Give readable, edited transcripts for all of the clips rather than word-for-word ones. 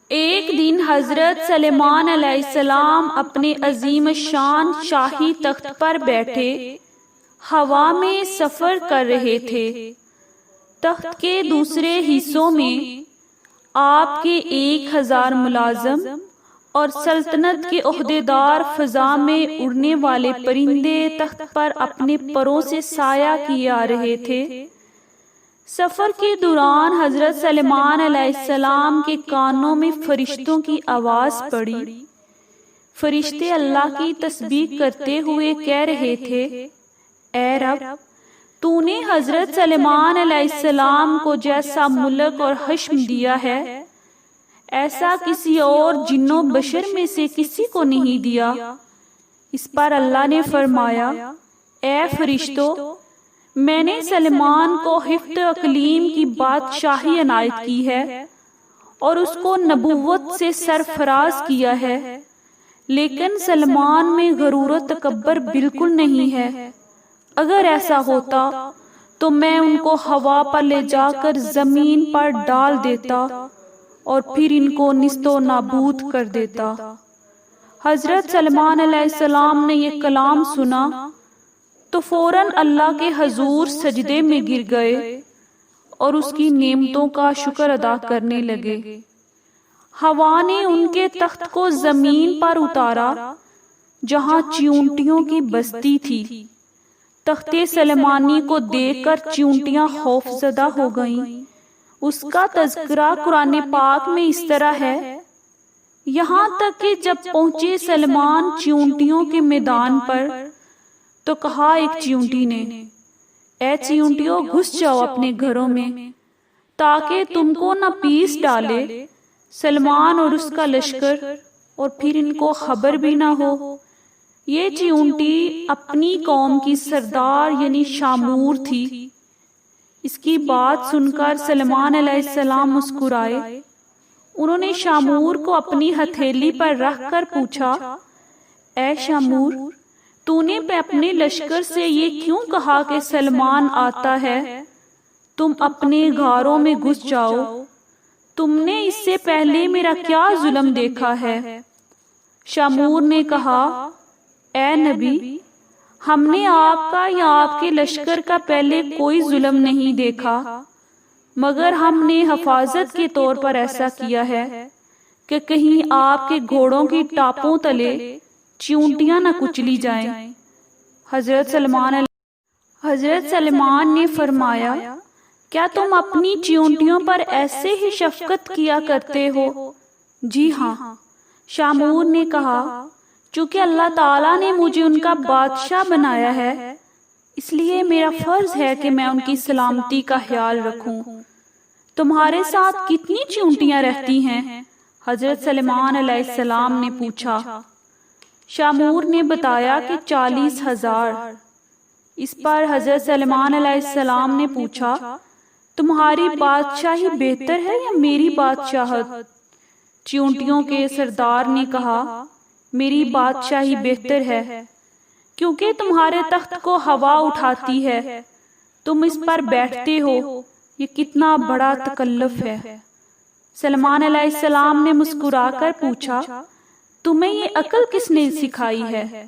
ایک دن حضرت سلیمان علیہ السلام اپنے عظیم شان شاہی تخت پر بیٹھے ہوا میں سفر کر رہے تھے۔ تخت کے دوسرے حصوں میں آپ کے 1000 ملازم اور سلطنت کے عہدیدار فضا میں اڑنے والے پرندے تخت پر اپنے پروں سے سایہ کیے آ رہے تھے۔ سفر کے دوران حضرت سلیمان علیہ السلام کے کانوں میں فرشتوں کی آواز پڑی۔ فرشتے اللہ کی تسبیح کرتے ہوئے کہہ رہے تھے، اے رب، تو نے حضرت سلیمان علیہ السلام کو جیسا ملک اور حشم دیا ہے، ایسا کسی اور جن و بشر میں سے کسی کو نہیں دیا۔ اس پر اللہ نے فرمایا، اے فرشتو، میں نے سلیمان کو حفظ اقلیم کی بادشاہی عنایت کی ہے اور اس کو نبوت سے سرفراز کیا ہے، لیکن سلیمان میں غرور و تکبر بالکل نہیں ہے۔ اگر ایسا ہوتا تو میں ان کو ہوا پر لے جا کر زمین پر ڈال دیتا اور پھر ان کو نیست و نابود کر دیتا۔ حضرت سلیمان علیہ السلام نے یہ کلام سنا تو فوراً اللہ کے حضور سجدے میں گر گئے اور اس کی نعمتوں کا شکر ادا کرنے لگے۔ ہوا نے ان کے تخت کو زمین پر اتارا جہاں چیونٹیوں کی بستی تھی۔ تخت سلیمانی کو دیکھ کر چیونٹیاں خوف زدہ ہو گئیں۔ اس کا تذکرہ قرآن پاک میں اس طرح ہے، یہاں تک کہ جب پہنچے سلیمان چیونٹیوں کے میدان پر تو کہا ایک چیونٹی نے، اے چیونٹیوں، گھس جاؤ اپنے گھروں میں تاکہ تم کو نہ پیس ڈالے سلیمان اور اس کا لشکر اور پھر ان کو خبر بھی نہ ہو۔ یہ چیونٹی اپنی قوم کی سردار یعنی شامور تھی۔ اس کی بات سن کر سلیمان علیہ السلام مسکرائے۔ انہوں نے شامور کو اپنی ہتھیلی پر رکھ کر پوچھا، اے شامور، تو نے اپنے لشکر سے یہ کیوں کہا کہ سلیمان آتا ہے؟ تم اپنے غاروں میں گھس جاؤ، تم نے اس سے پہلے میرا کیا ظلم دیکھا ہے؟ شامور نے کہا، اے نبی، ہم نے آپ کا یا آپ کے لشکر کا پہلے کوئی ظلم نہیں دیکھا، مگر ہم نے حفاظت کے طور پر ایسا کیا ہے کہ کہیں آپ کے گھوڑوں کی ٹاپوں تلے چیونٹیاں نہ کچلی جائیں۔ حضرت سلیمان نے فرمایا، کیا تم اپنی چیونٹیوں پر ایسے ہی شفقت کیا کرتے ہو؟ جی ہاں۔ شامور نے کہا، چونکہ اللہ تعالیٰ نے مجھے ان کا بادشاہ بنایا ہے، اس لیے میرا فرض ہے کہ میں ان کی سلامتی کا خیال رکھوں۔ تمہارے ساتھ کتنی چیونٹیاں رہتی ہیں؟ حضرت سلیمان علیہ السلام نے پوچھا۔ شامور نے بتایا کہ 40,000۔ اس پر حضرت سلیمان علیہ السلام نے پوچھا، تمہاری بادشاہی بہتر ہے یا میری بادشاہت؟ چیونٹیوں کے سردار نے کہا، میری بادشاہی بہتر ہے، کیونکہ تمہارے تخت کو ہوا اٹھاتی ہے، تم اس پر بیٹھتے ہو، یہ کتنا بڑا تکلف ہے۔ سلیمان علیہ السلام نے مسکرا کر پوچھا، تمہیں یہ عقل کس نے سکھائی ہے؟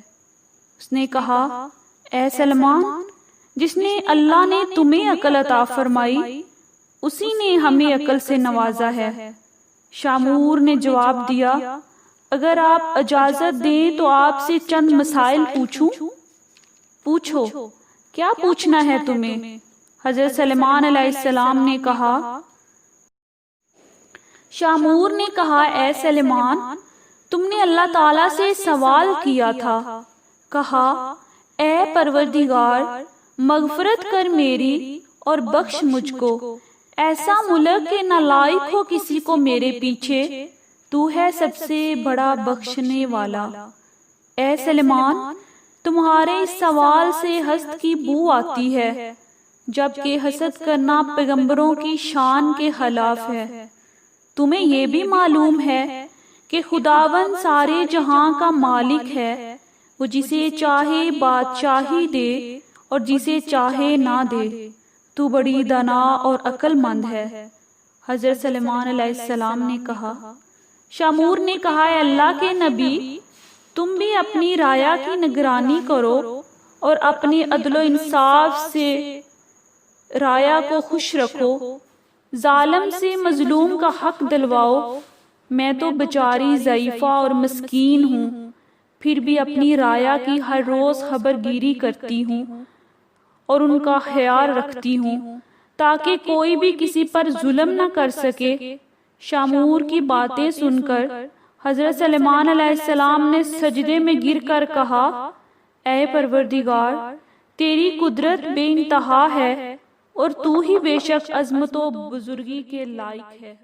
اس نے کہا، اے سلیمان، جس نے اللہ نے تمہیں عقل عطا فرمائی، اسی نے ہمیں عقل سے نوازا ہے۔ شامور نے جواب دیا، اگر آپ اجازت دیں تو آپ سے چند مسائل پوچھوں؟ پوچھو، کیا پوچھنا ہے تمہیں؟ حضرت سلیمان علیہ السلام نے کہا۔ شامور نے کہا، اے سلیمان، تم نے اللہ تعالیٰ سے سوال کیا تھا، کہا، اے پروردگار، مغفرت کر میری اور بخش مجھ کو، ایسا ملک کہ نہ لائق ہو کسی کو میرے پیچھے، تو ہے سب سے بڑا بخشنے والا۔ اے سلیمان، تمہارے اس سوال سے حسد کی بو آتی ہے، جبکہ حسد کرنا پیغمبروں کی شان کے خلاف ہے۔ تمہیں یہ بھی معلوم ہے کہ خداوند سارے جہاں کا مالک ہے، وہ جسے چاہے بادشاہی دے اور جسے چاہے نہ دے، تو بڑی دانا اور عقل مند ہے۔ حضرت سلیمان علیہ السلام نے کہا، شامور نے کہا اے اللہ کے نبی، تم بھی اپنی رایا کی نگرانی کرو اور اپنے عدل و انصاف سے رایا کو خوش رکھو، ظالم سے مظلوم کا حق دلواؤ۔ میں تو بیچاری ضعیفہ اور مسکین ہوں، پھر بھی اپنی رایا کی ہر روز خبر گیری کرتی ہوں اور ان کا خیال رکھتی ہوں تاکہ کوئی بھی کسی پر ظلم نہ کر سکے۔ شامور کی باتیں سن کر حضرت سلیمان علیہ السلام نے سجدے میں گر کر کہا، اے پروردگار، تیری قدرت بے انتہا ہے اور تو ہی بے شک عظمت و بزرگی کے لائق ہے۔